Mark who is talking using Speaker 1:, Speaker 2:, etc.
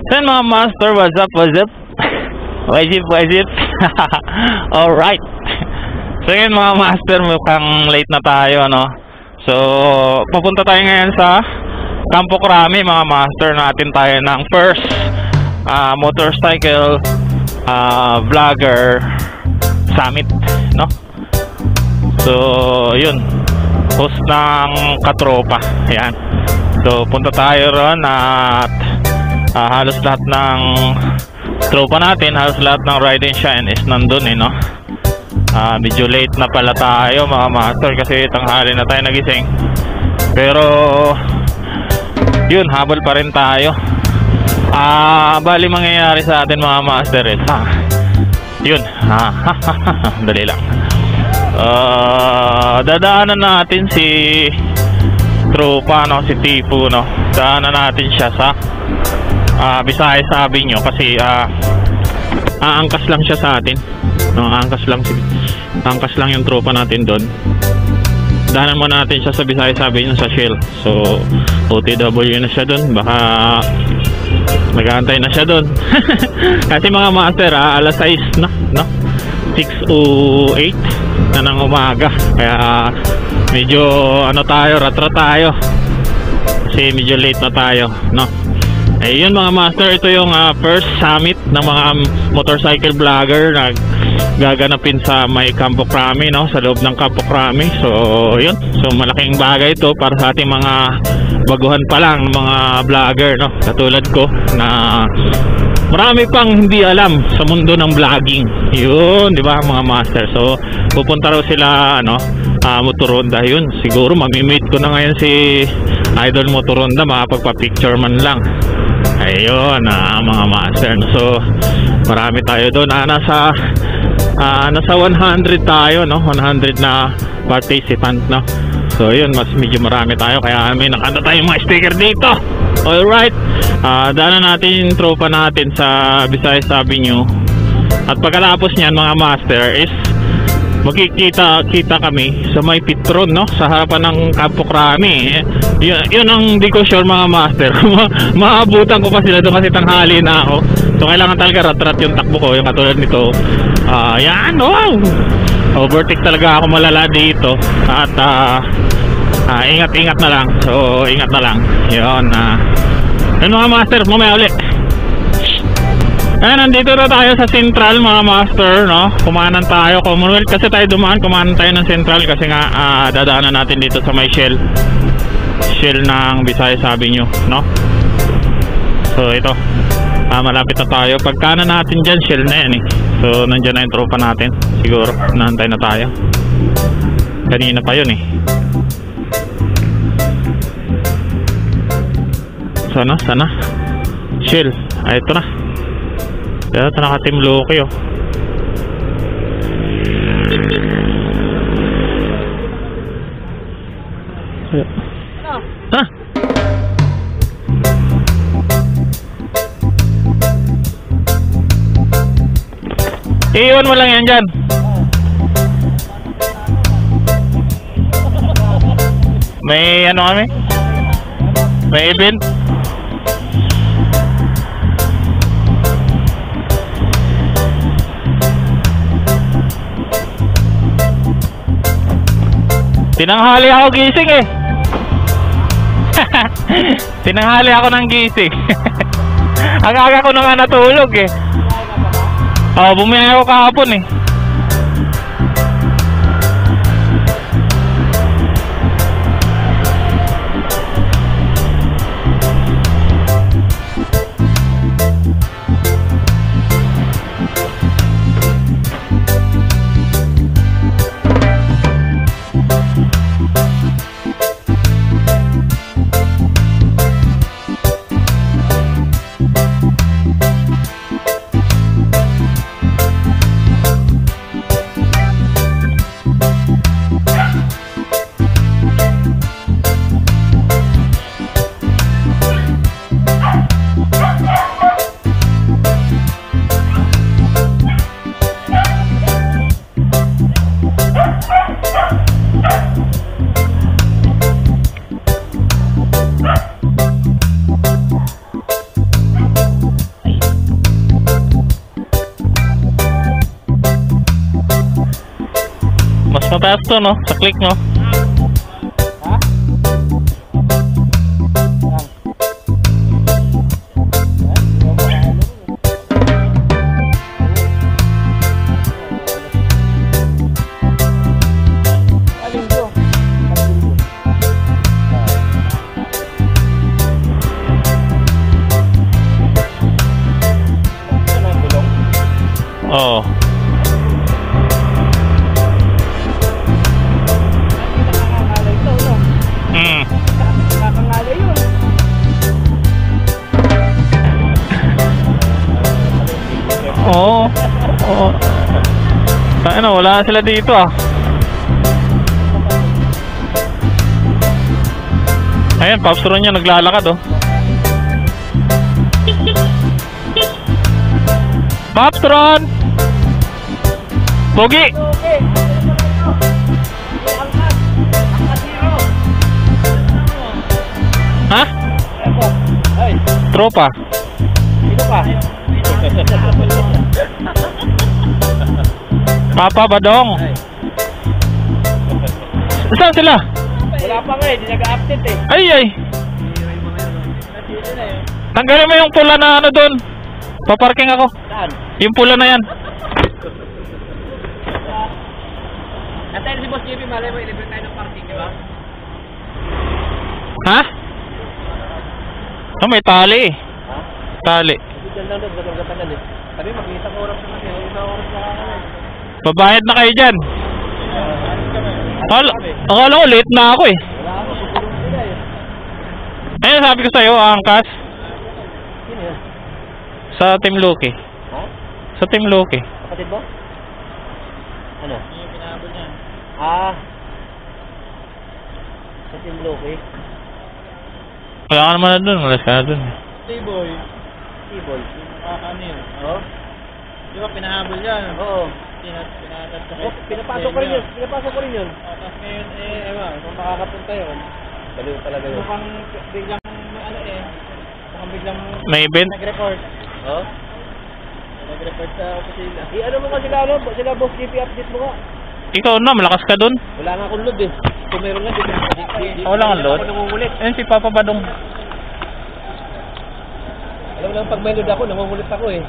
Speaker 1: Sen mga master, what's up, what's up? What's up? Alright. So yun mga master, mukhang late na tayo, ano? So, papunta tayo ngayon sa Campo Crame mga master. Natin tayo ng first motorcycle vlogger summit, no? So, yun. Host ng Katropa. Ayan. So, punta tayo ron at halos lahat ng tropa natin, halos lahat ng ride and shine is nandun no? Medyo late na pala tayo mga master kasi tanghali na tayo nagising, pero yun, habol pa rin tayo. Bali mangyayari sa atin mga master is yun, dali lang. Dadaanan natin si tropa, no? Si Tipo, no? Daanan natin siya sa Visayas Avenue kasi aangkas lang siya sa atin, no? Aangkas lang yung tropa natin doon. Daanan muna natin siya sa Visayas Avenue sa Shell. So OTW na siya doon, baka nag-aantay na siya doon. Kasi mga master, alas 6 na, no? 6:08 na ng umaga, kaya medyo rat tayo kasi medyo late na tayo, no? Ayun mga master, ito yung first summit ng mga motorcycle vlogger na gaganapin sa may Campo Crame, no? Sa loob ng Campo Crame. So yun, so malaking bagay ito para sa ating mga baguhan pa lang mga vlogger, no? Katulad ko na marami pang hindi alam sa mundo ng vlogging. Yun, di ba mga master? So pupunta raw sila Motoronda. Yun, siguro mamimit ko na ngayon si Idol Motoronda, makapagpa-picture man lang. Ayun, mga master. So marami tayo doon. Nasa 100 tayo, no? 100 na participant, no? So yun, mas medyo marami tayo, kaya may nakanta tayong mga sticker dito. Alright, daanan natin yung tropa natin sa Visayas Avenue. At pagkatapos niyan mga master is magkikita kami sa may Pitron, no? Sa harapan ng Campo Crame. Yun ang di ko sure mga master. Maabutan ko pa sila doon kasi tanghali na ako. So kailangan talaga rat yung takbo ko, yung katulad nito. Yan, wow! Overtake talaga ako malala dito. At ingat na lang. So ingat na lang. Yun, yun mga master, mamaya ulit. Nandito na tayo sa Central mga master, no? Kumanan tayo, Commonwealth kasi tayo dumaan, kumanan tayo ng Central kasi nga dadaanan natin dito sa may Shell ng Visayas Avenue, no? So ito, malapit na tayo. Pagkanan natin dyan, Shell na yan So nandyan na yung tropa natin. Siguro, nahantay na tayo. Kanina pa yun Sana Shell, ito na. Ito naka-team Loki, Iwan mo lang yan dyan. May kami? May event? Tinanghali ako gising Tinanghali ako ng gising. Ang aga ko na nga natulog bumiyay ako kahapon Mataas to, no? Sa click, no?
Speaker 2: Ha?
Speaker 1: Oo. Mm.
Speaker 2: Nakakangalay yun.
Speaker 1: Oo. Oo. Tayo na, wala na sila dito ah. Ayan, Popstron niya naglalakad oh. Popstron! Pogi!
Speaker 2: Okay.
Speaker 1: Ha?
Speaker 2: Ay,
Speaker 1: Tropa.
Speaker 2: sino ka?
Speaker 1: Papa Badong. Saan sila?
Speaker 2: Wala pa nga eh, di nag-update eh.
Speaker 1: Ay ay. Tanggalin mo yung pula na ano doon. Paparking ako.
Speaker 2: Saan?
Speaker 1: Yung pula na yan.
Speaker 2: Natay si Boss JP, malay mo, ilibre tayo ng parking, di ba?
Speaker 1: Ha? Oh, may tali eh.
Speaker 2: Ha?
Speaker 1: Tali.
Speaker 2: Diyan lang doon, gatagal eh. Sabi, mag-isang oras na kasi, isang oras na kami.
Speaker 1: Babayad na kayo dyan. Akala ko late na ako eh.
Speaker 2: Wala ako, susunod sila eh.
Speaker 1: Ayun sabi ko sa'yo, angkas.
Speaker 2: Sino yun?
Speaker 1: Sa Team Loki.
Speaker 2: Ha?
Speaker 1: Sa Team Loki.
Speaker 2: Kapatid mo? Ano?
Speaker 3: Yung pinahabol niya.
Speaker 2: Ah. Sa Team Loki.
Speaker 1: Wala ka naman na dun, wala ka na dun.
Speaker 3: T-boy.
Speaker 2: T-ball.
Speaker 3: Yung nakakano yun.
Speaker 2: Oo?
Speaker 3: Di ba pinahabol yan?
Speaker 2: Oo.
Speaker 3: Pinatad sa
Speaker 2: Oh, pinapasok ko rin yun. Pinapasok ko rin yun.
Speaker 3: Tapos ngayon ewan, kung makakapunta yun.
Speaker 2: Baliw talaga yun.
Speaker 3: Mukhang biglang, mukhang biglang
Speaker 1: May event?
Speaker 3: nag-report.
Speaker 2: Oo?
Speaker 3: Nag-report sa opisina.
Speaker 2: Ano mo nga sila, ano? Sila Boss JP, update mo nga.
Speaker 1: Ikaw na, malakas ka dun.
Speaker 2: Wala nga akong load eh. Kung meron nga,
Speaker 1: Wala kang load?
Speaker 2: Ako nangungulit.
Speaker 1: Ayun si Papa Badong.
Speaker 2: Alam mo lang, pag may load ako, nangungulit ako eh.